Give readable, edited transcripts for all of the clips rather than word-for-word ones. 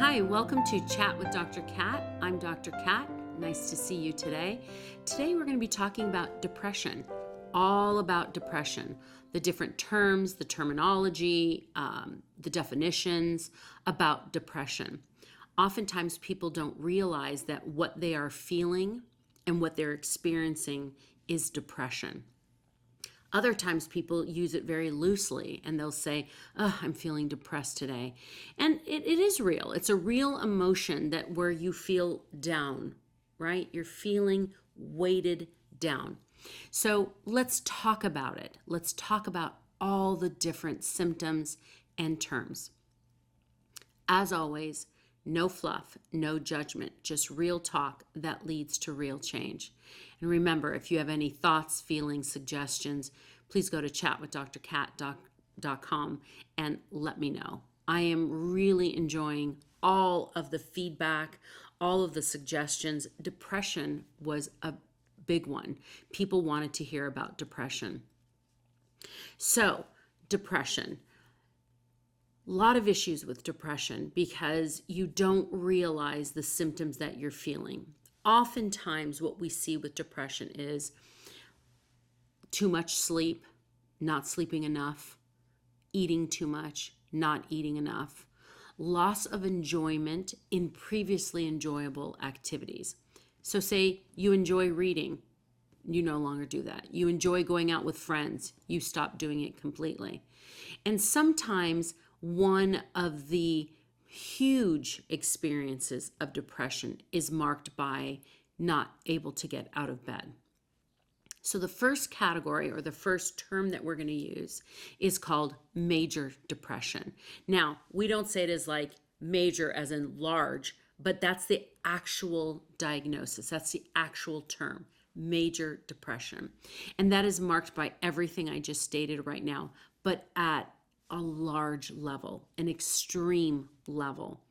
Hi, welcome to Chat with Dr. Kat. I'm Dr. Kat. Nice to see you today. Today we're going to be talking about depression, all about depression, the different terms, the terminology, the definitions about depression. Oftentimes people don't realize that what they are feeling and what they're experiencing is depression. Other times people use it very loosely and they'll say, oh, I'm feeling depressed today. And it is real. It's a real emotion that where you feel down, right? You're feeling weighted down. So let's talk about it. Let's talk about all the different symptoms and terms. As always, no fluff, no judgment, just real talk that leads to real change. And remember, if you have any thoughts, feelings, suggestions, please go to chatwithdrkat.com and let me know. I am really enjoying all of the feedback, all of the suggestions. Depression was a big one. People wanted to hear about depression. So, depression. A lot of issues with depression because you don't realize the symptoms that you're feeling. Oftentimes what we see with depression is too much sleep, not sleeping enough, eating too much, not eating enough, loss of enjoyment in previously enjoyable activities. So say you enjoy reading, you no longer do that. You enjoy going out with friends, you stop doing it completely. And sometimes one of the huge experiences of depression is marked by not able to get out of bed. So the first category or the first term that we're going to use is called major depression. Now, we don't say it as like major as in large, but that's the actual diagnosis. That's the actual term, major depression. And that is marked by everything I just stated right now, but at a large level, an extreme level.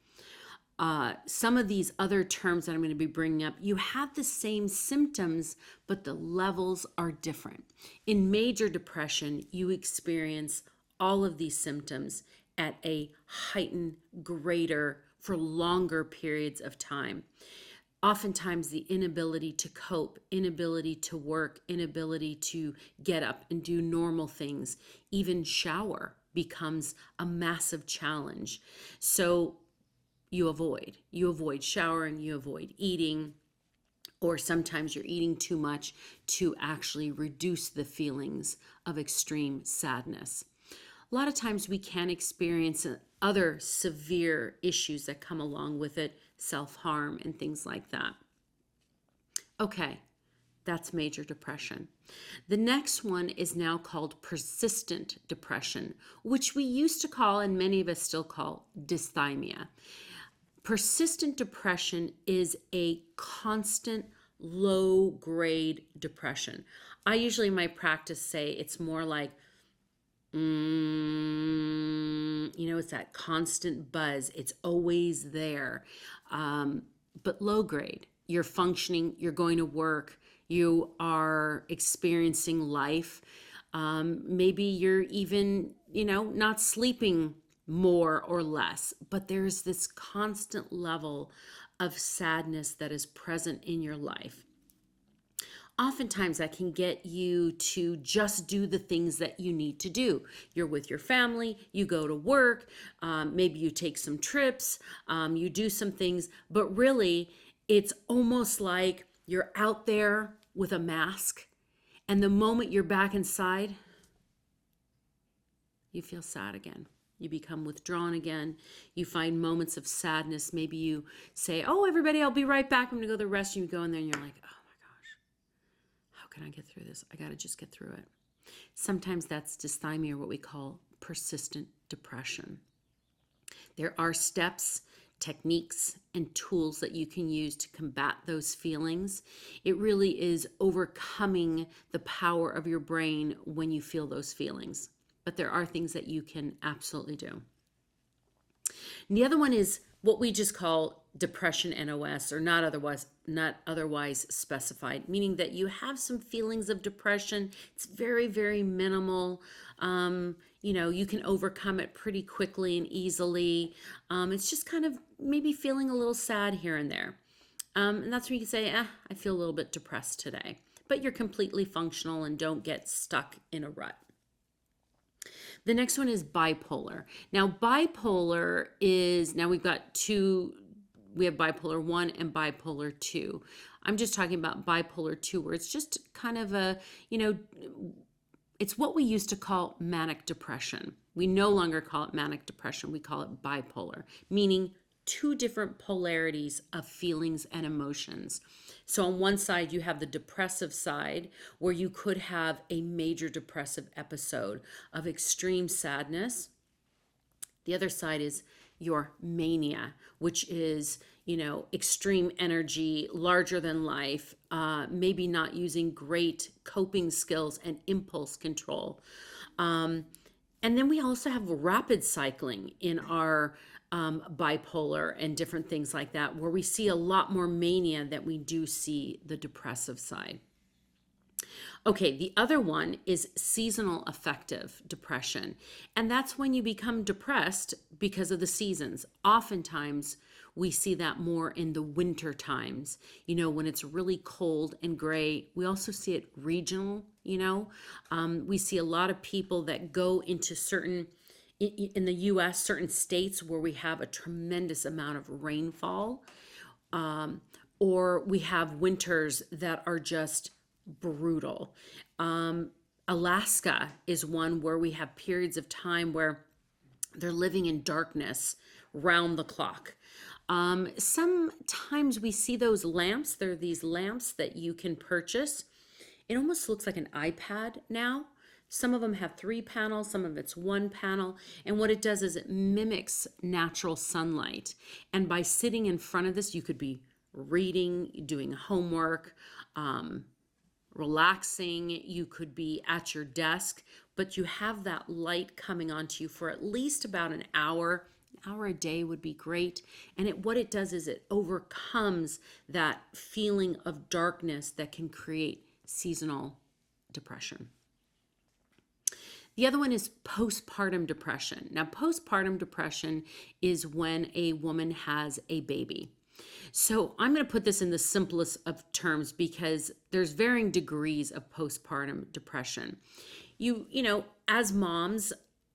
Some of these other terms that I'm going to be bringing up, you have the same symptoms, but the levels are different. In major depression, you experience all of these symptoms at a heightened, greater, for longer periods of time. Oftentimes the inability to cope, inability to work, inability to get up and do normal things, even shower becomes a massive challenge. So you avoid showering, you avoid eating, or sometimes you're eating too much to actually reduce the feelings of extreme sadness. A lot of times we can experience other severe issues that come along with it, self-harm and things like that. Okay, that's major depression. The next one is now called persistent depression, which we used to call, and many of us still call, dysthymia. Persistent depression is a constant low-grade depression. I usually in my practice say it's more like, it's that constant buzz. It's always there, but low grade. You're functioning, you're going to work, you are experiencing life. Maybe you're even, not sleeping more or less, but there's this constant level of sadness that is present in your life. Oftentimes that can get you to just do the things that you need to do. You're with your family, you go to work, maybe you take some trips, you do some things, but really it's almost like you're out there with a mask, and the moment you're back inside, you feel sad again. You become withdrawn again. You find moments of sadness. Maybe you say, oh, everybody, I'll be right back. I'm going to go to the restroom. You go in there and you're like, oh my gosh, how can I get through this? I got to just get through it. Sometimes that's dysthymia, or what we call persistent depression. There are steps, techniques, and tools that you can use to combat those feelings. It really is overcoming the power of your brain when you feel those feelings. But there are things that you can absolutely do. And the other one is what we just call depression NOS, or not otherwise specified, meaning that you have some feelings of depression. It's very, very minimal. You can overcome it pretty quickly and easily. It's just kind of maybe feeling a little sad here and there. And that's when you can say, I feel a little bit depressed today. But you're completely functional and don't get stuck in a rut. The next one is bipolar. Now, we have bipolar 1 and bipolar 2. I'm just talking about bipolar 2, where it's just kind of it's what we used to call manic depression. We no longer call it manic depression. We call it bipolar, meaning two different polarities of feelings and emotions. So on one side, you have the depressive side, where you could have a major depressive episode of extreme sadness. The other side is your mania, which is, extreme energy, larger than life, maybe not using great coping skills and impulse control. And then we also have rapid cycling in our bipolar and different things like that, where we see a lot more mania than we do see the depressive side. Okay, the other one is seasonal affective depression. And that's when you become depressed because of the seasons. Oftentimes, we see that more in the winter times, when it's really cold and gray. We also see it regional, we see a lot of people that go into in the US, certain states where we have a tremendous amount of rainfall, or we have winters that are just brutal. Alaska is one where we have periods of time where they're living in darkness round the clock. Sometimes we see those lamps. There are these lamps that you can purchase. It almost looks like an iPad now. Some of them have 3 panels, some of it's 1 panel. And what it does is it mimics natural sunlight. And by sitting in front of this, you could be reading, doing homework, relaxing. You could be at your desk, but you have that light coming onto you for at least about an hour. An hour a day would be great. And what it does is it overcomes that feeling of darkness that can create seasonal depression. The other one is postpartum depression. Now, postpartum depression is when a woman has a baby. So I'm going to put this in the simplest of terms because there's varying degrees of postpartum depression. As moms,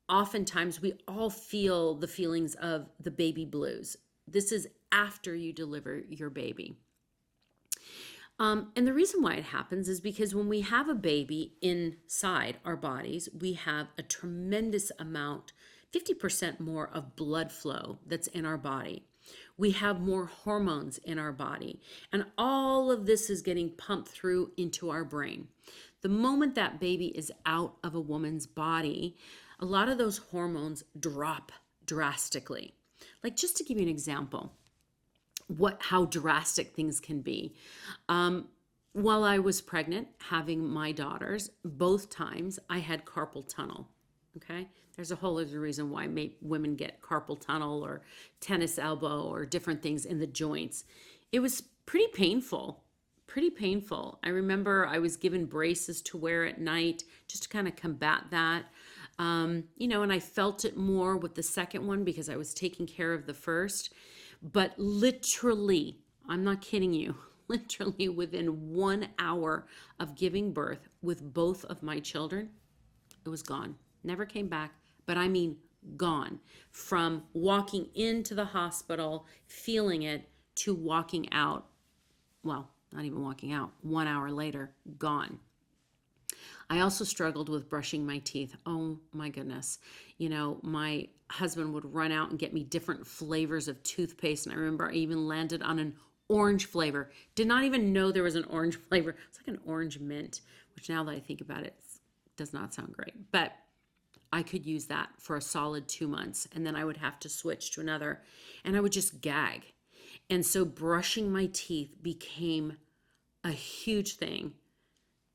oftentimes we all feel the feelings of the baby blues. This is after you deliver your baby. And the reason why it happens is because when we have a baby inside our bodies, we have a tremendous amount, 50% more of blood flow that's in our body. We have more hormones in our body, and all of this is getting pumped through into our brain. The moment that baby is out of a woman's body, a lot of those hormones drop drastically. Like, just to give you an example, how drastic things can be. While I was pregnant, having my daughters, both times I had carpal tunnel. Okay, there's a whole other reason why women get carpal tunnel or tennis elbow or different things in the joints. It was pretty painful. I remember I was given braces to wear at night just to kind of combat that. And I felt it more with the second one because I was taking care of the first. But literally, I'm not kidding you, literally within 1 hour of giving birth with both of my children, it was gone. Never came back, but I mean gone. From walking into the hospital, feeling it, to walking out, well, not even walking out, 1 hour later, gone. I also struggled with brushing my teeth. Oh my goodness. My husband would run out and get me different flavors of toothpaste. And I remember I even landed on an orange flavor. Did not even know there was an orange flavor. It's like an orange mint, which now that I think about it, does not sound great. But I could use that for a solid 2 months. And then I would have to switch to another. And I would just gag. And so brushing my teeth became a huge thing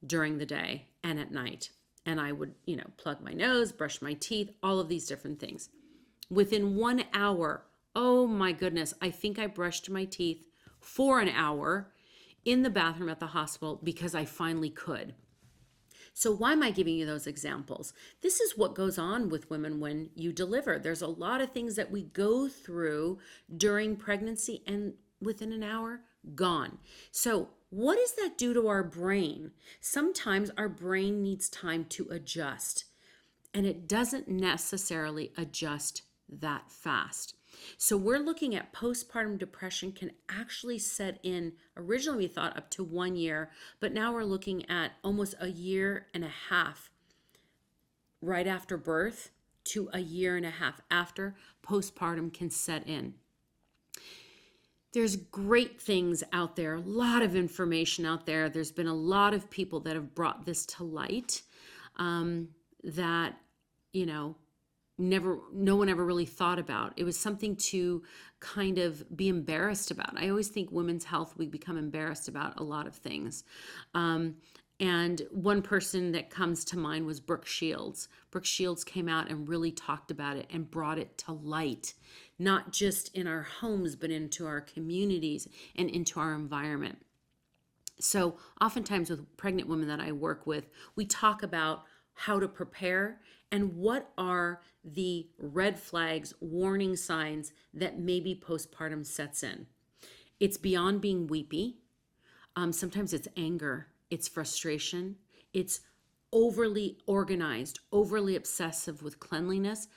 during the day and at night. And I would, plug my nose, brush my teeth, all of these different things. Within 1 hour, Oh my goodness, I think I brushed my teeth for an hour in the bathroom at the hospital because I finally could. So, why am I giving you those examples? This is what goes on with women when you deliver. There's a lot of things that we go through during pregnancy, and within an hour, gone. So, what does that do to our brain? Sometimes our brain needs time to adjust, and it doesn't necessarily adjust that fast. So we're looking at postpartum depression can actually set in. Originally, we thought up to 1 year, but now we're looking at almost a year and a half right after birth to a year and a half after postpartum can set in. There's great things out there, a lot of information out there. There's been a lot of people that have brought this to light, that, you know, no one ever really thought about. It was something to kind of be embarrassed about. I always think women's health, we become embarrassed about a lot of things. And one person that comes to mind was Brooke Shields. Brooke Shields came out and really talked about it and brought it to light, not just in our homes, but into our communities and into our environment. So oftentimes with pregnant women that I work with, we talk about how to prepare and what are the red flags, warning signs that maybe postpartum sets in. It's beyond being weepy. Sometimes it's anger, it's frustration, it's overly organized, overly obsessive with cleanliness,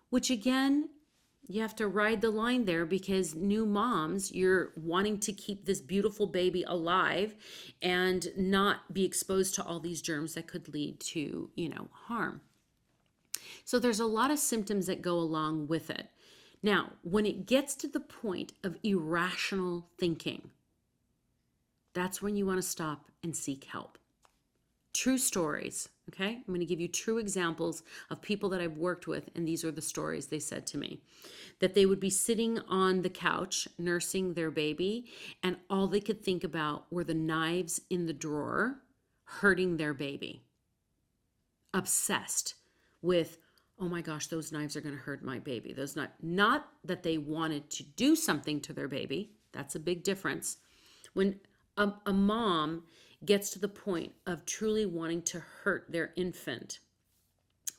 which again, you have to ride the line there because new moms, you're wanting to keep this beautiful baby alive and not be exposed to all these germs that could lead to, harm. So there's a lot of symptoms that go along with it. Now, when it gets to the point of irrational thinking, that's when you want to stop and seek help. True stories, okay? I'm going to give you true examples of people that I've worked with, and these are the stories they said to me. That they would be sitting on the couch nursing their baby, and all they could think about were the knives in the drawer hurting their baby. Obsessed with, oh my gosh, those knives are going to hurt my baby. Those not that they wanted to do something to their baby. That's a big difference. When a mom gets to the point of truly wanting to hurt their infant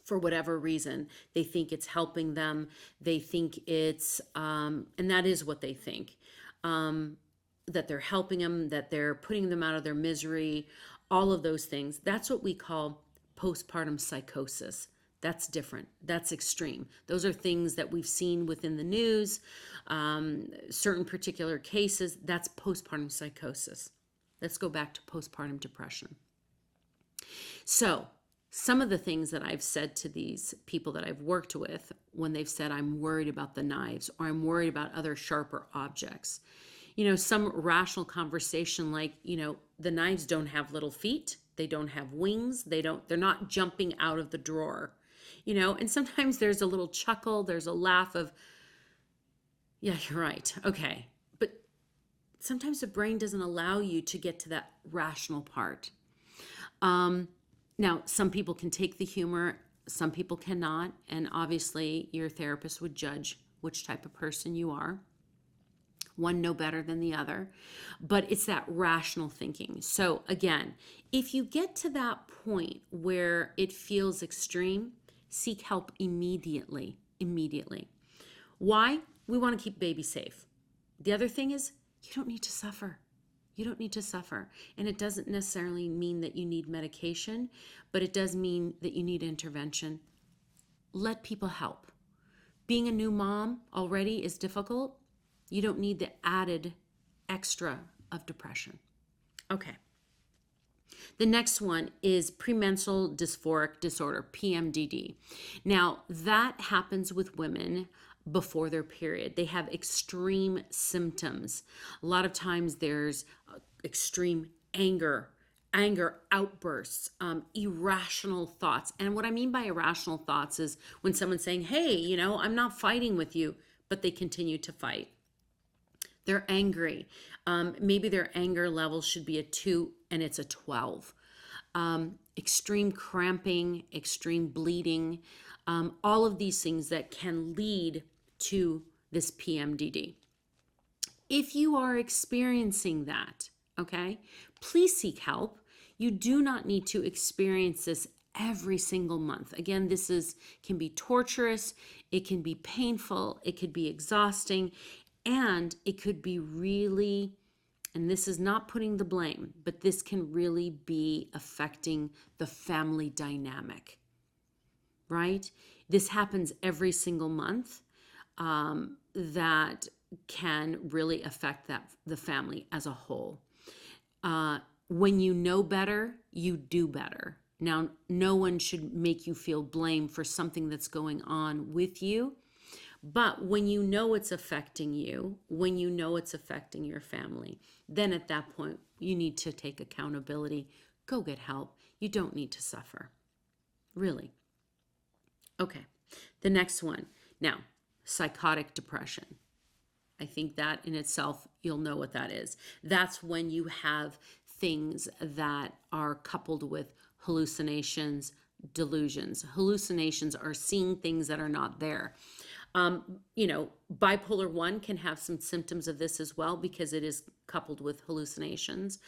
for whatever reason, they think it's helping them. They think it's, and that is what they think, that they're helping them, that they're putting them out of their misery, all of those things. That's what we call postpartum psychosis. That's different. That's extreme. Those are things that we've seen within the news, certain particular cases. That's postpartum psychosis. Let's go back to postpartum depression. So, some of the things that I've said to these people that I've worked with when they've said, I'm worried about the knives or I'm worried about other sharper objects. Some rational conversation like, the knives don't have little feet. They don't have wings. They're not jumping out of the drawer. And sometimes there's a little chuckle, there's a laugh of, yeah, you're right. Okay. But sometimes the brain doesn't allow you to get to that rational part. Now, some people can take the humor, some people cannot. And obviously your therapist would judge which type of person you are. One no better than the other, but it's that rational thinking. So again, if you get to that point where it feels extreme, seek help immediately. Why? We want to keep baby safe. The other thing is you don't need to suffer. And it doesn't necessarily mean that you need medication, but it does mean that you need intervention. Let people help. Being a new mom already is difficult. You don't need the added extra of depression. Okay. The next one is premenstrual dysphoric disorder, PMDD. Now, that happens with women before their period. They have extreme symptoms. A lot of times there's extreme anger outbursts, irrational thoughts. And what I mean by irrational thoughts is when someone's saying, hey, I'm not fighting with you, but they continue to fight. They're angry. Maybe their anger level should be a 2 and it's a 12. Extreme cramping, extreme bleeding, all of these things that can lead to this PMDD. If you are experiencing that, okay, please seek help. You do not need to experience this every single month. Again, can be torturous, it can be painful, it could be exhausting, and it could be really, and this is not putting the blame, but this can really be affecting the family dynamic, right? This happens every single month. That can really affect the family as a whole. When you know better, you do better. Now, no one should make you feel blame for something that's going on with you. But when you know it's affecting you, when you know it's affecting your family, then at that point, you need to take accountability. Go get help. You don't need to suffer. Really. Okay. The next one. Now, psychotic depression. I think that in itself, you'll know what that is. That's when you have things that are coupled with hallucinations, delusions. Hallucinations are seeing things that are not there. Bipolar 1 can have some symptoms of this as well because it is coupled with hallucinations.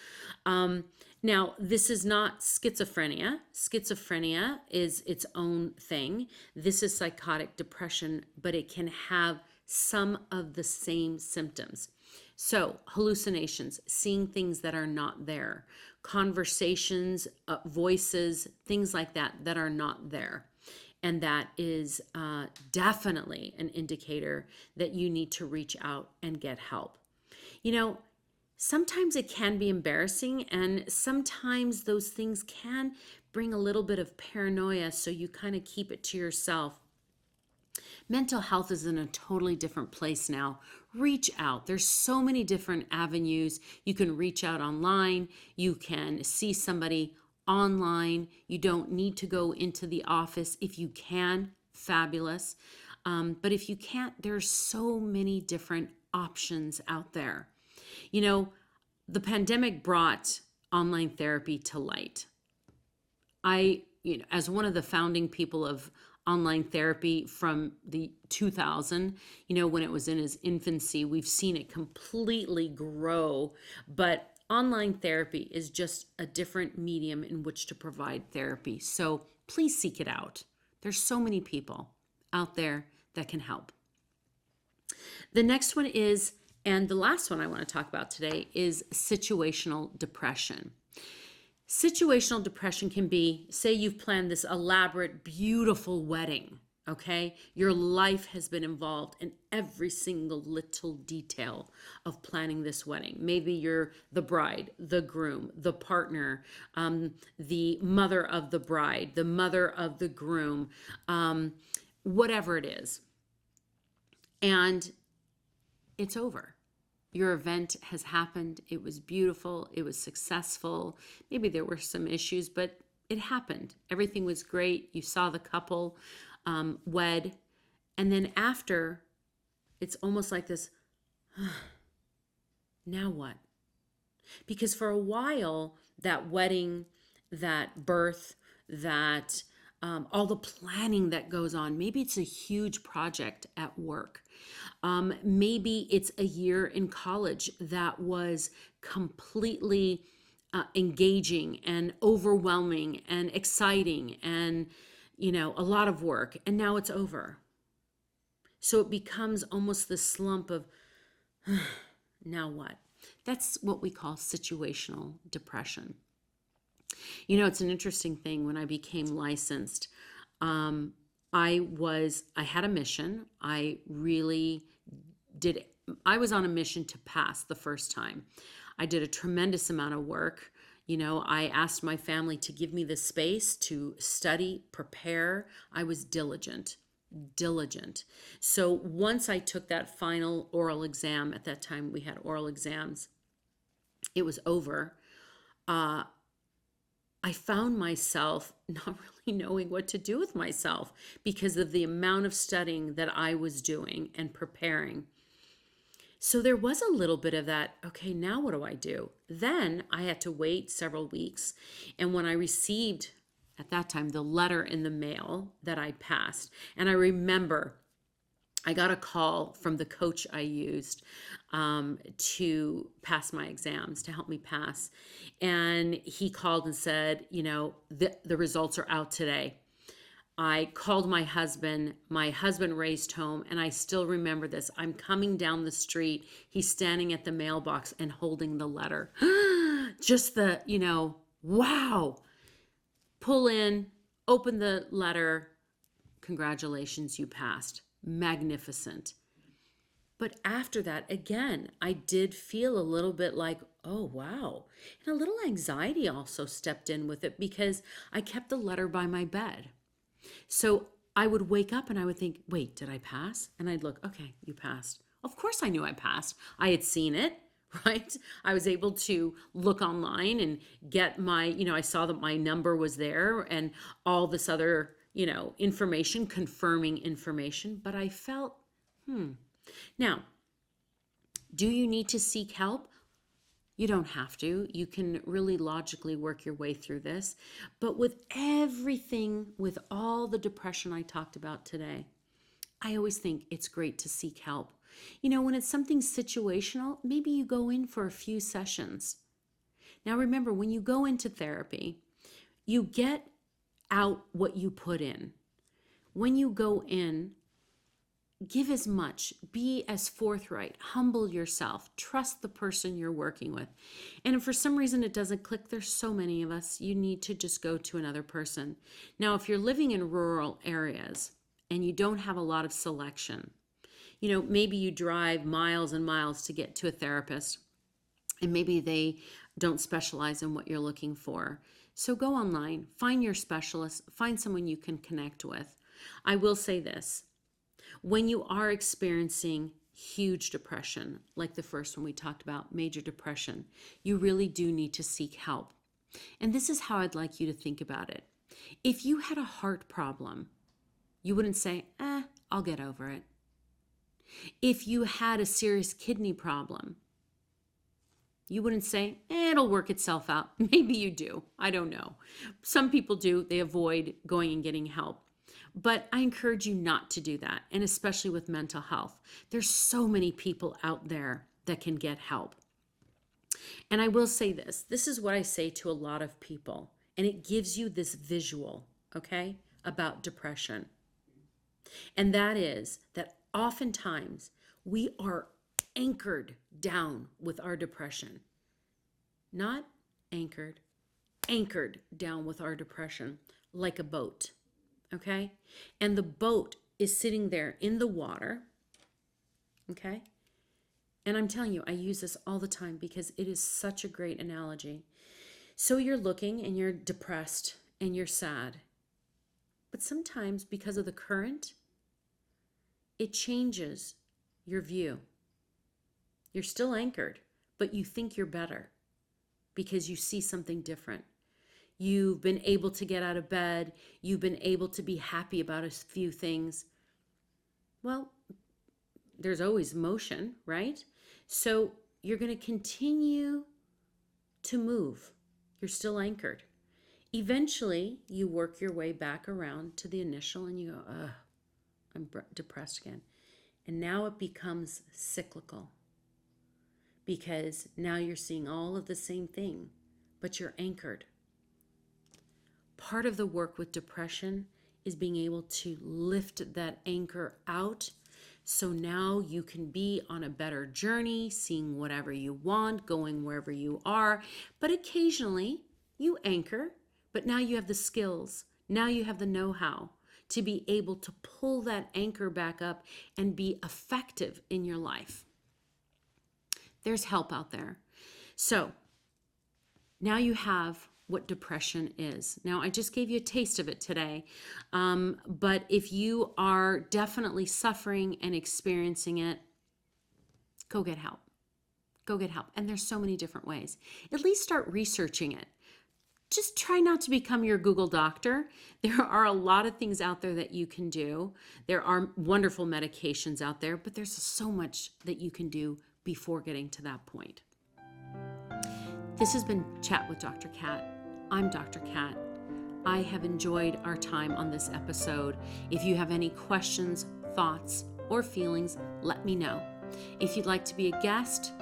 Now, this is not schizophrenia. Schizophrenia is its own thing. This is psychotic depression, but it can have some of the same symptoms. So, hallucinations, seeing things that are not there, conversations, voices, things like that are not there. And that is definitely an indicator that you need to reach out and get help. Sometimes it can be embarrassing, and sometimes those things can bring a little bit of paranoia, so you kind of keep it to yourself. Mental health is in a totally different place now. Reach out. There's so many different avenues. You can reach out online. You can see somebody online. You don't need to go into the office. If you can, fabulous. But if you can't, there's so many different options out there. The pandemic brought online therapy to light. As one of the founding people of online therapy from the 2000, when it was in its infancy, we've seen it completely grow. But online therapy is just a different medium in which to provide therapy. So please seek it out. There's so many people out there that can help. The next one is, and the last one I want to talk about today, is situational depression. Situational depression can be, say you've planned this elaborate, beautiful wedding, okay? Your life has been involved in every single little detail of planning this wedding. Maybe you're the bride, the groom, the partner, the mother of the bride, the mother of the groom, whatever it is. And it's over. Your event has happened. It was beautiful. It was successful. Maybe there were some issues, but it happened. Everything was great. You saw the couple wed. And then after, it's almost like this, now what? Because for a while, that wedding, that birth, that all the planning that goes on, maybe it's a huge project at work. Maybe it's a year in college that was completely engaging and overwhelming and exciting and, a lot of work. And now it's over. So it becomes almost this slump of, now what? That's what we call situational depression. It's an interesting thing. When I became licensed, I had a mission. I was on a mission to pass the first time. I did a tremendous amount of work. I asked my family to give me the space to study, prepare. I was diligent. So once I took that final oral exam, at that time we had oral exams, it was over. I found myself not really knowing what to do with myself because of the amount of studying that I was doing and preparing. So there was a little bit of that, okay, now what do I do? Then I had to wait several weeks. And when I received, at that time, the letter in the mail that I passed, and I remember I got a call from the coach I used to pass my exams, to help me pass. And he called and said, the results are out today. I called my husband. My husband raced home, and I still remember this. I'm coming down the street. He's standing at the mailbox and holding the letter. Just wow. Pull in, open the letter. Congratulations, you passed. Magnificent. But after that, again, I did feel a little bit like, oh, wow. And a little anxiety also stepped in with it because I kept the letter by my bed. So I would wake up and I would think, wait, did I pass? And I'd look, okay, you passed. Of course I knew I passed. I had seen it, right? I was able to look online and get I saw that my number was there and all this other, information, confirming information. But I felt, Now, do you need to seek help? You don't have to. You can really logically work your way through this. But with everything, with all the depression I talked about today, I always think it's great to seek help. When it's something situational, maybe you go in for a few sessions. Now remember, when you go into therapy, you get out what you put in. When you go in, give as much, be as forthright, humble yourself, trust the person you're working with. And if for some reason it doesn't click, there's so many of us, you need to just go to another person. Now, if you're living in rural areas and you don't have a lot of selection, maybe you drive miles and miles to get to a therapist, and maybe they don't specialize in what you're looking for. So go online, find your specialist, find someone you can connect with. I will say this. When you are experiencing huge depression, like the first one we talked about, major depression, you really do need to seek help. And this is how I'd like you to think about it. If you had a heart problem, you wouldn't say, I'll get over it. If you had a serious kidney problem, you wouldn't say, it'll work itself out. Maybe you do. I don't know. Some people do. They avoid going and getting help. But I encourage you not to do that, and especially with mental health. There's so many people out there that can get help. And I will say this. This is what I say to a lot of people, and it gives you this visual, okay, about depression. And that is that oftentimes we are anchored down with our depression. Not anchored down with our depression like a boat. Okay? And the boat is sitting there in the water. Okay? And I'm telling you, I use this all the time because it is such a great analogy. So you're looking and you're depressed and you're sad. But sometimes because of the current, it changes your view. You're still anchored, but you think you're better because you see something different. You've been able to get out of bed. You've been able to be happy about a few things. Well, there's always motion, right? So you're going to continue to move. You're still anchored. Eventually, you work your way back around to the initial and you go, I'm depressed again. And now it becomes cyclical because now you're seeing all of the same thing, but you're anchored. Part of the work with depression is being able to lift that anchor out. So now you can be on a better journey, seeing whatever you want, going wherever you are. But occasionally you anchor, but now you have the skills. Now you have the know-how to be able to pull that anchor back up and be effective in your life. There's help out there. So now you have what depression is. Now, I just gave you a taste of it today, but if you are definitely suffering and experiencing it, go get help. Go get help. And there's so many different ways. At least start researching it. Just try not to become your Google doctor. There are a lot of things out there that you can do. There are wonderful medications out there, but there's so much that you can do before getting to that point. This has been Chat with Dr. Kat. I'm Dr. Kat. I have enjoyed our time on this episode. If you have any questions, thoughts, or feelings, let me know. If you'd like to be a guest,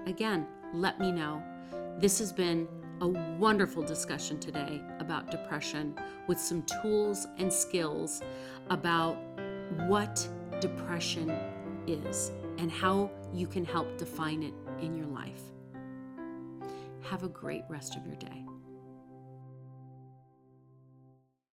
again, let me know. This has been a wonderful discussion today about depression with some tools and skills about what depression is and how you can help define it in your life. Have a great rest of your day.